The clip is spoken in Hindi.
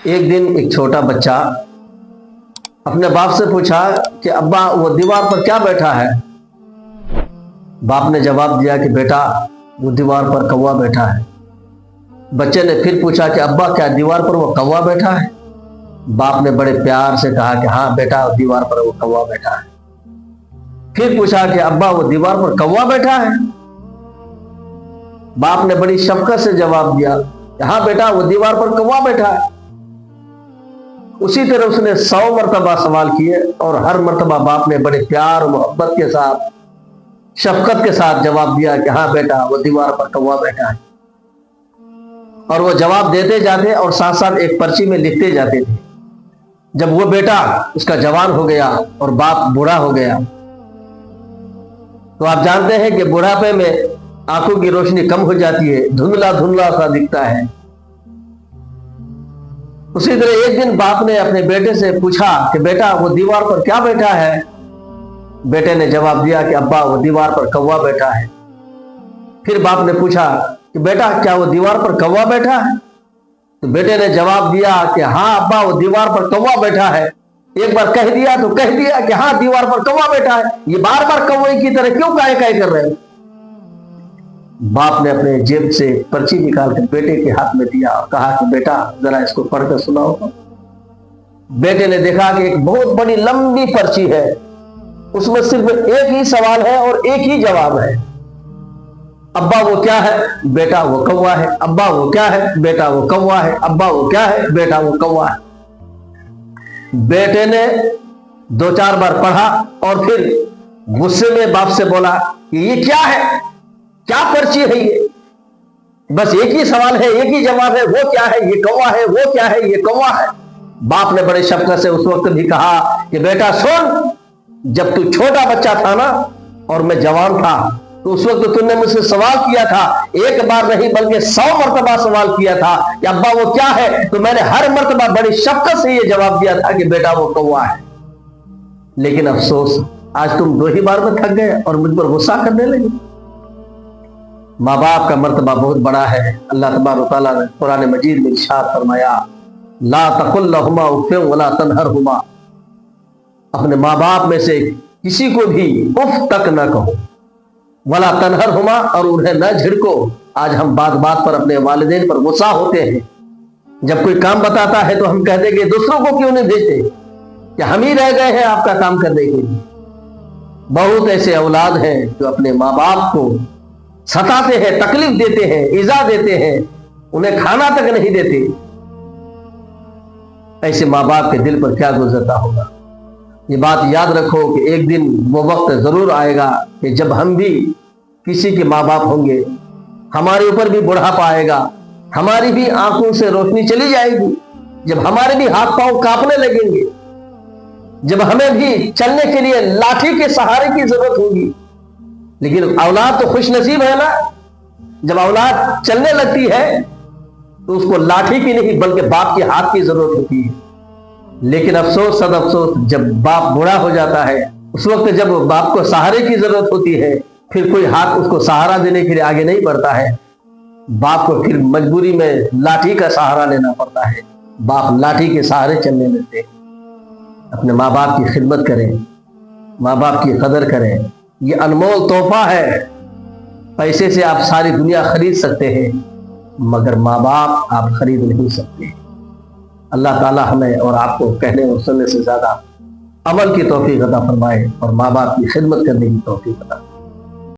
एक दिन एक छोटा बच्चा अपने बाप से पूछा कि अब्बा वो दीवार पर क्या बैठा है। बाप ने जवाब दिया कि बेटा वो दीवार पर कौवा बैठा है। बच्चे ने फिर पूछा कि अब्बा क्या दीवार पर वो कौवा बैठा है। बाप ने बड़े प्यार से कहा कि हाँ बेटा दीवार पर वो कौवा बैठा है। फिर पूछा कि अब्बा वो दीवार पर कौवा बैठा है। बाप ने बड़ी शफकत से जवाब दिया कि हाँ बेटा वो दीवार पर कौवा बैठा है। उसी तरह उसने 100 मरतबा सवाल किए और हर मरतबा बाप ने बड़े प्यार और मोहब्बत के साथ शफकत के साथ जवाब दिया कि हाँ बेटा वो दीवार पर कौवा बैठा है। और वो जवाब देते जाते और साथ साथ एक पर्ची में लिखते जाते थे। जब वो बेटा उसका जवान हो गया और बाप बूढ़ा हो गया, तो आप जानते हैं कि बुढ़ापे में आंखों की रोशनी कम हो जाती है, धुंधला धुंधला सा दिखता है। उसी तरह एक दिन बाप ने अपने बेटे से पूछा कि बेटा वो दीवार पर क्या बैठा है। बेटे ने जवाब दिया कि अब्बा वो दीवार पर कौवा बैठा है। फिर बाप ने पूछा कि बेटा क्या वो दीवार पर कौवा बैठा है। तो बेटे ने जवाब दिया कि हाँ अब्बा वो दीवार पर कौवा बैठा है। एक बार कह दिया तो कह दिया कि हाँ दीवार पर कौवा बैठा है। ये बार बार कौवे की तरह क्यों काय काय कर रहे हो। बाप ने अपने जेब से पर्ची निकाल कर बेटे के हाथ में दिया और कहा कि बेटा जरा इसको पढ़कर सुनाओ। बेटे ने देखा कि एक बहुत बड़ी लंबी पर्ची है, उसमें सिर्फ एक ही सवाल है और एक ही जवाब है। अब्बा वो क्या है, बेटा वो कौवा है। अब्बा वो क्या है, बेटा वो कौवा है। अब्बा वो क्या है, बेटा वो कौवा है। बेटे ने 2-4 बार पढ़ा और फिर गुस्से में बाप से बोला कि ये क्या है, क्या पर्ची है ये, बस एक ही सवाल है एक ही जवाब है, वो क्या है ये कौवा है, वो क्या है ये कौवा है। बाप ने बड़े शफकत से उस वक्त भी कहा कि बेटा सुन, जब तू छोटा बच्चा था ना और मैं जवान था, तो उस वक्त तूने मुझसे सवाल किया था, एक बार नहीं बल्कि 100 मरतबा सवाल किया था कि अब्बा वो क्या है। तो मैंने हर मरतबा बड़ी शफकत से ये जवाब दिया था कि बेटा वो कौवा है। लेकिन अफसोस आज तुम 2 ही बार में थक गए और मुझ पर गुस्सा करने लगे। माँ बाप का मर्तबा बहुत बड़ा है। अल्लाह तबारक तआला ने कुरान मजीद में इरशाद फरमाया, ला तकुल लहुमा उफ़्फ़िन वला तनहरहुमा। अपने माँ बाप में से किसी को भी उफ तक न कहो, वला तनहरहुमा, और उन्हें न झिड़को। आज हम बात बात पर अपने वालिदैन पर गुस्सा होते हैं। जब कोई काम बताता है तो हम कहते कि दूसरों को क्यों नहीं भेजते, कि हम ही रह गए हैं आपका काम करने के लिए। बहुत ऐसे औलाद हैं जो अपने माँ बाप को सताते हैं, तकलीफ देते हैं, इज़ा देते हैं, उन्हें खाना तक नहीं देते। ऐसे माँ बाप के दिल पर क्या गुजरता होगा। ये बात याद रखो कि एक दिन वो वक्त जरूर आएगा कि जब हम भी किसी के माँ बाप होंगे, हमारे ऊपर भी बुढ़ापा आएगा, हमारी भी आंखों से रोशनी चली जाएगी, जब हमारे भी हाथ पांव कांपने लगेंगे, जब हमें भी चलने के लिए लाठी के सहारे की जरूरत होगी। लेकिन औलाद तो खुश नसीब है ना, जब औलाद चलने लगती है तो उसको लाठी की नहीं बल्कि बाप के हाथ की जरूरत होती है। लेकिन अफसोस सद अफसोस, जब बाप बूढ़ा हो जाता है, उस वक्त जब बाप को सहारे की जरूरत होती है, फिर कोई हाथ उसको सहारा देने के लिए आगे नहीं बढ़ता है। बाप को फिर मजबूरी में लाठी का सहारा लेना पड़ता है। बाप लाठी के सहारे चलने लगते। अपने माँ बाप की खिदमत करें, माँ बाप की कदर करें। ये अनमोल तोहफा है। पैसे से आप सारी दुनिया खरीद सकते हैं, मगर माँ बाप आप खरीद नहीं सकते। अल्लाह ताला हमें और आपको कहने और सुनने से ज्यादा अमल की तौफीक अता फरमाए और माँ बाप की खिदमत करने की तौफीक अता फरमाए।